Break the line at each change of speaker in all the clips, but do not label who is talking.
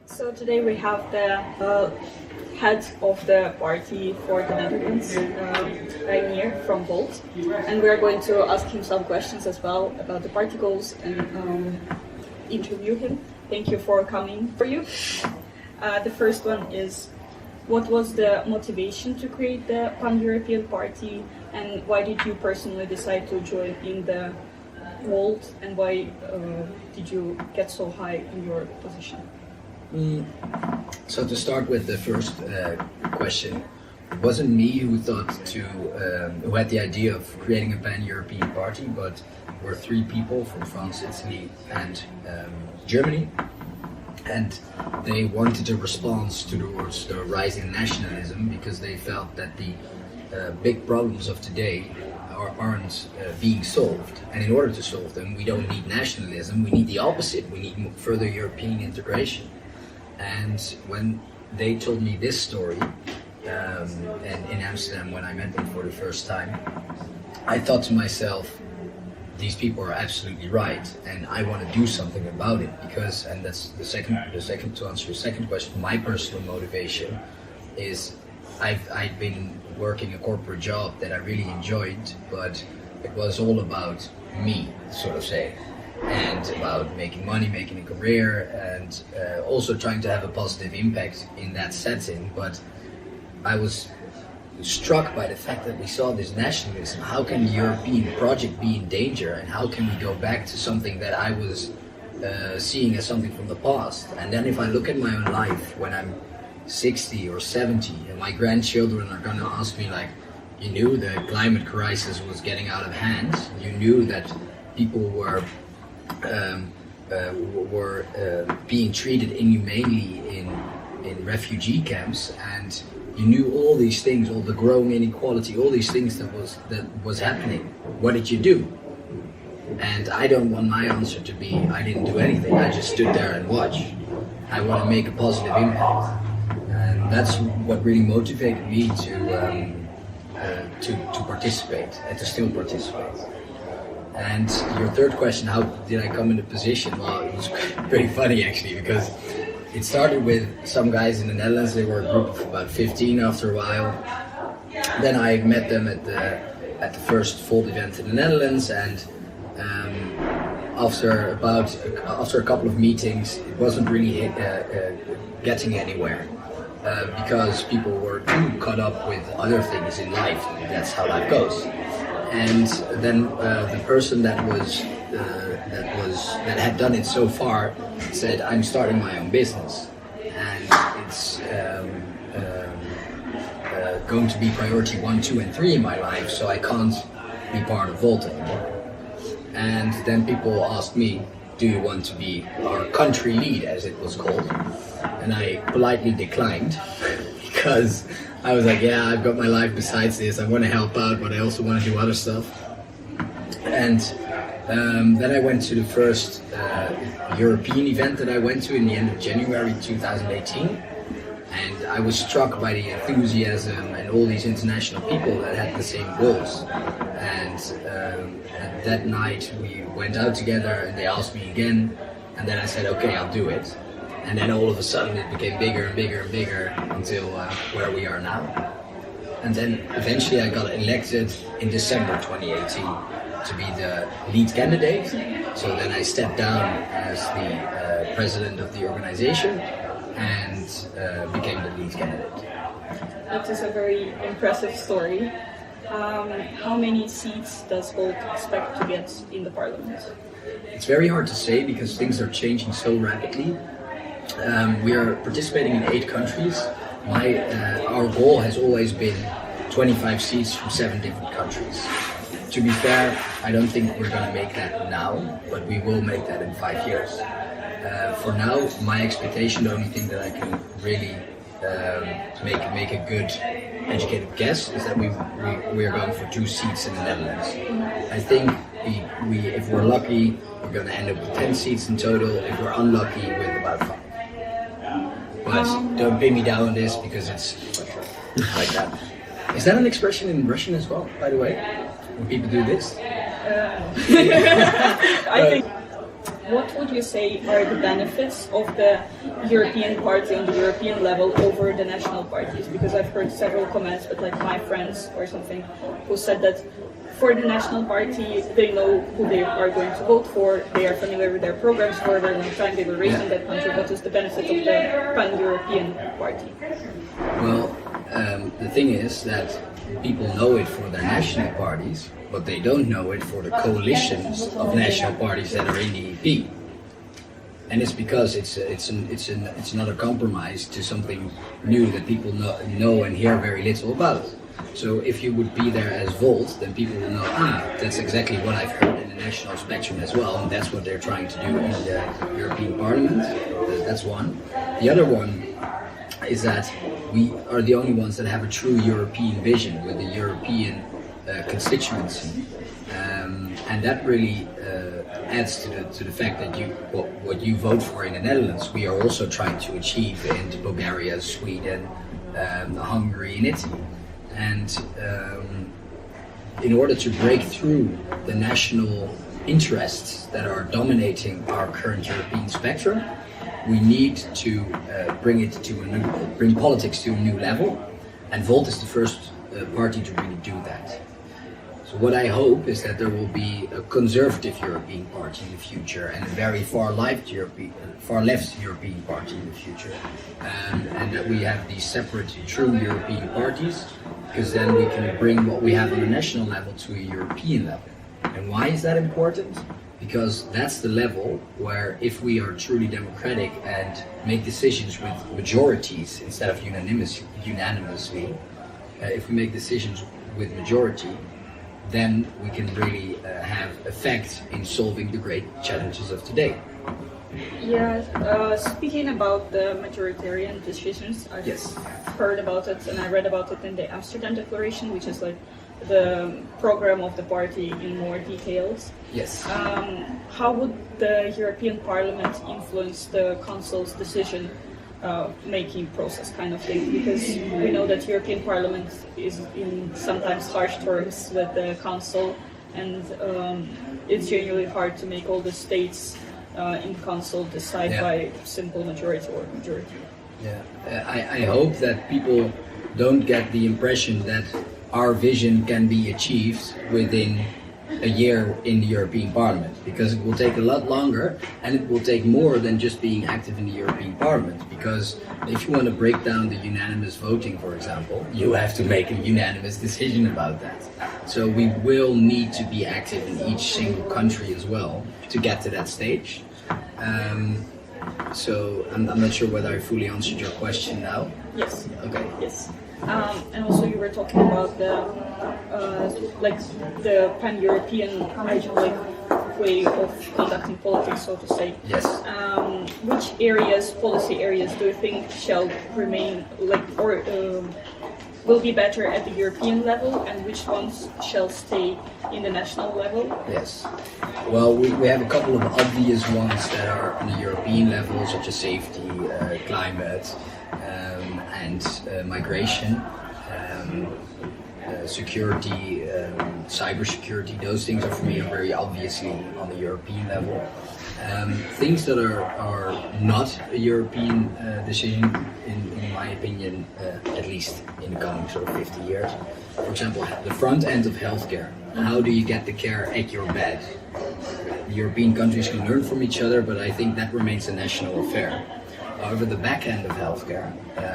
So today we have the head of the party for the Netherlands, Reinier from Volt, and we are going to ask him some questions as well about the party goals and interview him. Thank you for coming. For you, the first one is, what was the motivation to create the Pan-European Party, and why did you personally decide to join in the Volt, and why did you get so high in your position?
So to start with the first question, it wasn't me who who had the idea of creating a pan-European party, but we're three people from France, Italy, and Germany, and they wanted a response towards the rising nationalism because they felt that the big problems of today aren't being solved, and in order to solve them, we don't need nationalism. We need the opposite. We need further European integration. And when they told me this story, and in Amsterdam when I met them for the first time, I thought to myself, these people are absolutely right, and I want to do something about it because, and that's the second to answer your second question, my personal motivation is I've been working a corporate job that I really enjoyed, but it was all about me, sort of say, and about making money, making a career, and also trying to have a positive impact in that setting. But I was struck by the fact that we saw this nationalism. How can the European project be in danger, and how can we go back to something that I was seeing as something from the past? And then if I look at my own life when I'm 60 or 70 and my grandchildren are going to ask me, like, you knew the climate crisis was getting out of hand, you knew that people were being treated inhumanely in refugee camps, and you knew all these things, all the growing inequality, all these things that was happening. What did you do? And I don't want my answer to be, I didn't do anything, I just stood there and watched. I want to make a positive impact, and that's what really motivated me to participate and to still participate. And your third question, how did I come in the position? Well, it was pretty funny actually, because it started with some guys in the Netherlands. They were a group of about 15 after a while. Then I met them at the first Volt event in the Netherlands, and after a couple of meetings, it wasn't really getting anywhere. Because people were too caught up with other things in life. That's how life goes. And then the person that had done it so far said, "I'm starting my own business, and it's going to be priority 1, 2, and 3 in my life, so I can't be part of Volt anymore." And then people asked me, "Do you want to be our country lead," as it was called? And I politely declined because I was like, yeah, I've got my life besides this. I want to help out, but I also want to do other stuff. And then I went to the first European event that I went to in the end of January 2018. And I was struck by the enthusiasm and all these international people that had the same goals. And that night we went out together and they asked me again. And then I said, okay, I'll do it. And then all of a sudden it became bigger and bigger and bigger until where we are now. And then eventually I got elected in December 2018 to be the lead candidate. So then I stepped down as the president of the organization and became the lead candidate.
That is a very impressive story. How many seats does Volt expect to get in the parliament?
It's very hard to say because things are changing so rapidly. We are participating in 8 countries. Our goal has always been 25 seats from 7 different countries. To be fair, I don't think we're going to make that now, but we will make that in 5 years. For now, my expectation, the only thing that I can really make a good educated guess is that we are going for 2 seats in the Netherlands. I think if we're lucky, we're going to end up with 10 seats in total. If we're unlucky, with about 5. But don't pin me down on this because it's like that. Is that an expression in Russian as well, by the way? When people do this?
I think what would you say are the benefits of the European party on the European level over the national parties? Because I've heard several comments, but like my friends or something, who said that for the national party, they know who they are going to vote for, they are familiar with their programs for a very long time, they were raised in that country. What is the benefit of the pan-European party?
Well, the thing is that people know it for their national parties, but they don't know it for the coalitions of national parties that are in the EP. And it's because it's another compromise to something new that people know and hear very little about. So if you would be there as Volt, then people will know, that's exactly what I've heard in the national spectrum as well, and that's what they're trying to do in the European Parliament. That's one. The other one is that we are the only ones that have a true European vision with the European constituency, and that really adds to the fact that what you vote for in the Netherlands, we are also trying to achieve in Bulgaria, Sweden, Hungary, and Italy. And in order to break through the national interests that are dominating our current European spectrum, we need to bring politics to a new level, and Volt is the first party to really do that. So what I hope is that there will be a conservative European party in the future and a very far left European party in the future, and that we have these separate true European parties, because then we can bring what we have on a national level to a European level. And why is that important? Because that's the level where, if we are truly democratic and make decisions with majorities instead of unanimously, if we make decisions with majority, then we can really have effect in solving the great challenges of today.
Yeah, speaking about the majoritarian decisions, I've heard about it and I read about it in the Amsterdam Declaration, which is like the program of the party in more details.
Yes.
How would the European Parliament influence the Council's decision making process, kind of thing? Because we know that European Parliament is in sometimes harsh terms with the Council, and it's genuinely hard to make all the states in the Council decide by simple majority or majority.
Yeah, I hope that people don't get the impression that our vision can be achieved within a year in the European Parliament, because it will take a lot longer, and it will take more than just being active in the European Parliament. Because if you want to break down the unanimous voting, for example, you have to make a unanimous decision about that. So we will need to be active in each single country as well to get to that stage. So I'm not sure whether I fully answered your question now.
Yes.
Okay.
Yes. And also you were talking about the the pan-European way of conducting politics, so to say.
Yes.
Which policy areas do you think shall remain will be better at the European level, and which ones shall stay in the national level?
Yes. Well, we have a couple of obvious ones that are on the European level, such as safety, climate, and migration, security, cybersecurity. Those things are, for me, very obviously on the European level. Things that are not a European decision, in my opinion, at least in the coming sort of 50 years. For example, the front end of healthcare. How do you get the care at your bed? The European countries can learn from each other, but I think that remains a national affair. However, the back end of healthcare,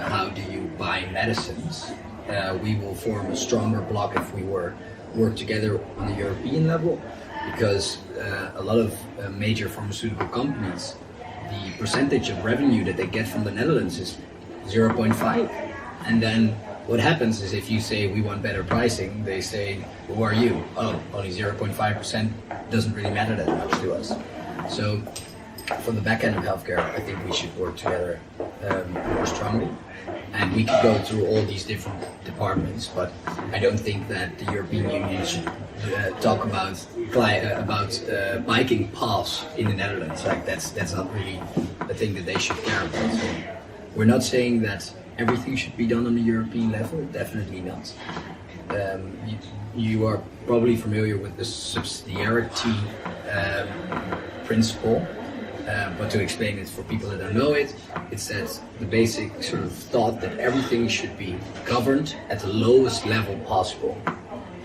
how do you buy medicines? We will form a stronger bloc if we work together on the European level, because a lot of major pharmaceutical companies, the percentage of revenue that they get from the Netherlands is 0.5. And then what happens is, if you say we want better pricing, they say, who are you? Oh, only 0.5% doesn't really matter that much to us. So from the back end of healthcare, I think we should work together more strongly. And we could go through all these different departments, but I don't think that the European Union should talk about biking paths in the Netherlands. Like that's not really a thing that they should care about. So we're not saying that everything should be done on the European level. Definitely not. You are probably familiar with the subsidiarity principle, But to explain it for people that don't know it, it's that the basic sort of thought that everything should be governed at the lowest level possible.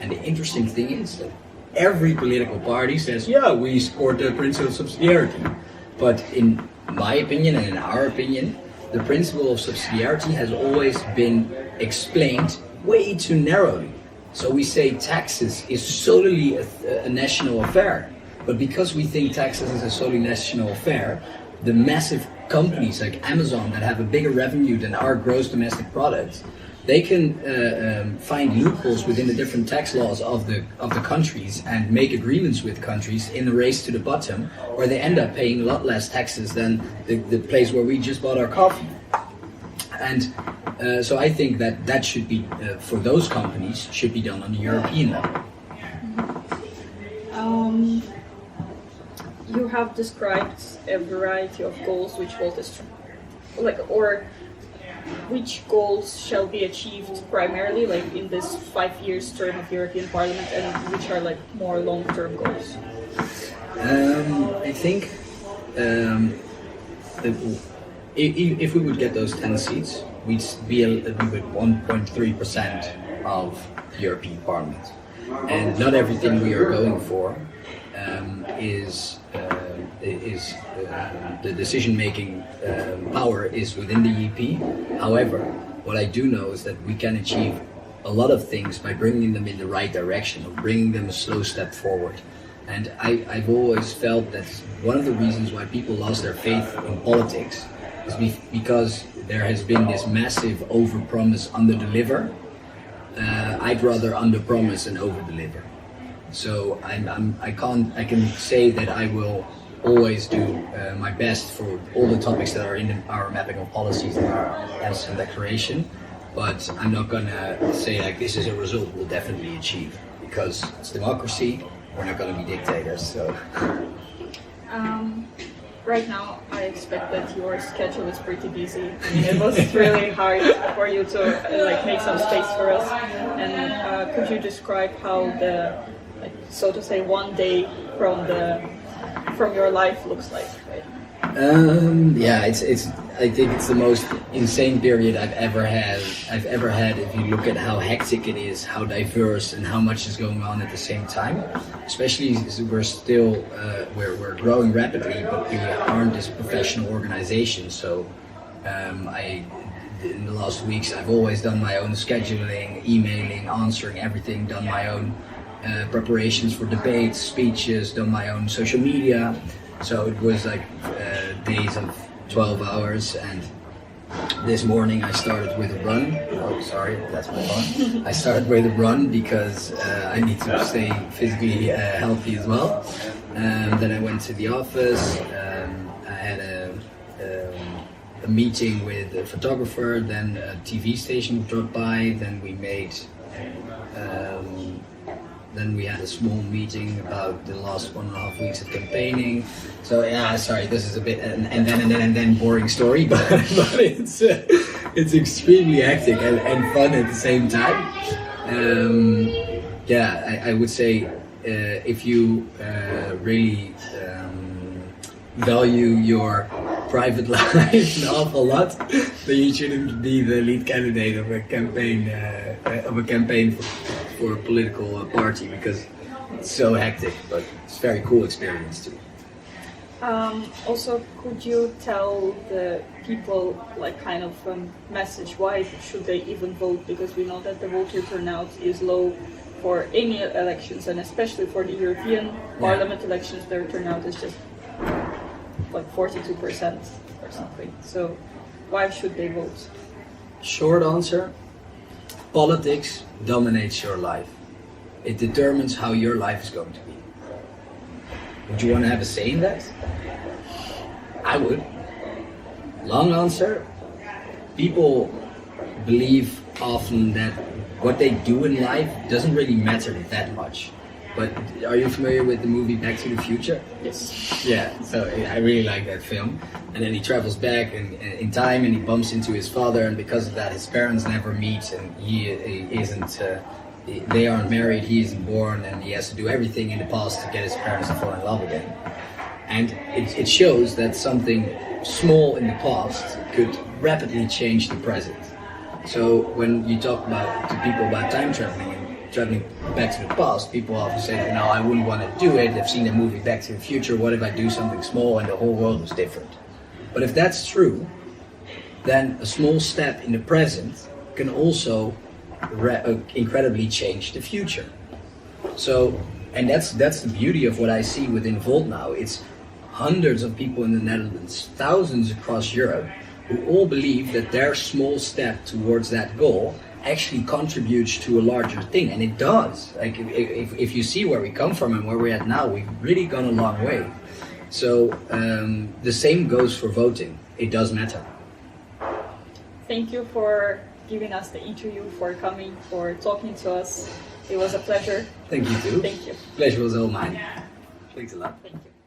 And the interesting thing is that every political party says, yeah, we support the principle of subsidiarity. But in my opinion and in our opinion, the principle of subsidiarity has always been explained way too narrowly. So we say taxes is solely a national affair. But because we think taxes is a solely national affair, the massive companies like Amazon that have a bigger revenue than our gross domestic product, they can find loopholes within the different tax laws of the countries and make agreements with countries in the race to the bottom, where they end up paying a lot less taxes than the place where we just bought our coffee. And so I think that should be, for those companies, should be done on the European level.
You have described a variety of goals which will which goals shall be achieved primarily in this 5 years term of European Parliament, and which are more long-term goals?
I think if we would get those 10 seats, we'd be with 1.3% of the European Parliament. And not everything we are going for is the decision-making power is within the EP. However, what I do know is that we can achieve a lot of things by bringing them in the right direction, or bringing them a slow step forward. And I've always felt that one of the reasons why people lost their faith in politics is because there has been this massive over-promise, under-deliver. I'd rather under-promise and over-deliver. So I can say that I will always do my best for all the topics that are in our mapping of policies and our Amsterdam Declaration, but I'm not gonna say this is a result we'll definitely achieve, because it's democracy. We're not gonna be dictators. So.
Right now, I expect that your schedule is pretty busy. I mean, it was really hard for you to make some space for us. And could you describe how the, so to say, one day from your life looks like? Right?
Yeah, I think it's the most insane period I've ever had. If you look at how hectic it is, how diverse, and how much is going on at the same time. Especially as we're still we're growing rapidly, but we aren't this professional organization. So in the last weeks, I've always done my own scheduling, emailing, answering everything, done my own preparations for debates, speeches, done my own social media. So it was days of 12 hours, and this morning I started with a run. Oh, sorry, that's my phone. I started with a run because I need to stay physically healthy as well. Then I went to the office. I had a meeting with a photographer, then a TV station dropped by, then we made then we had a small meeting about the last 1.5 weeks of campaigning. So yeah, sorry, this is a bit and then boring story, but it's extremely hectic and fun at the same time. Yeah, I would say if you really value your private life an awful lot, then you shouldn't be the lead candidate of a campaign for a political party, because it's so hectic, but it's a very cool experience too.
Also, could you tell the people message, why should they even vote? Because we know that the voter turnout is low for any elections, and especially for the European Parliament elections, their turnout is just 42% or something. So why should they vote?
Short answer: politics dominates your life. It determines how your life is going to be. Would you want to have a say in that? I would. Long answer: people believe often that what they do in life doesn't really matter that much. But are you familiar with the movie Back to the Future?
Yes.
Yeah, so I really like that film. And then he travels back in time, and he bumps into his father, and because of that his parents never meet, and he isn't, they aren't married, he isn't born, and he has to do everything in the past to get his parents to fall in love again. And it shows that something small in the past could rapidly change the present. So when you talk to people about time traveling and traveling back to the past, people often say, no, I wouldn't want to do it. I've seen the movie Back to the Future. What if I do something small and the whole world was different? But if that's true, then a small step in the present can also incredibly change the future. So, and that's the beauty of what I see within Volt now. It's hundreds of people in the Netherlands, thousands across Europe, who all believe that their small step towards that goal actually contributes to a larger thing, and it does. Like if you see where we come from and where we're at now, we've really gone a long way. So the same goes for voting. It does matter.
Thank you for giving us the interview, for coming, for talking to us. It was a pleasure.
Thank you too.
Thank you.
Pleasure was all mine. Thanks a lot.
Thank you.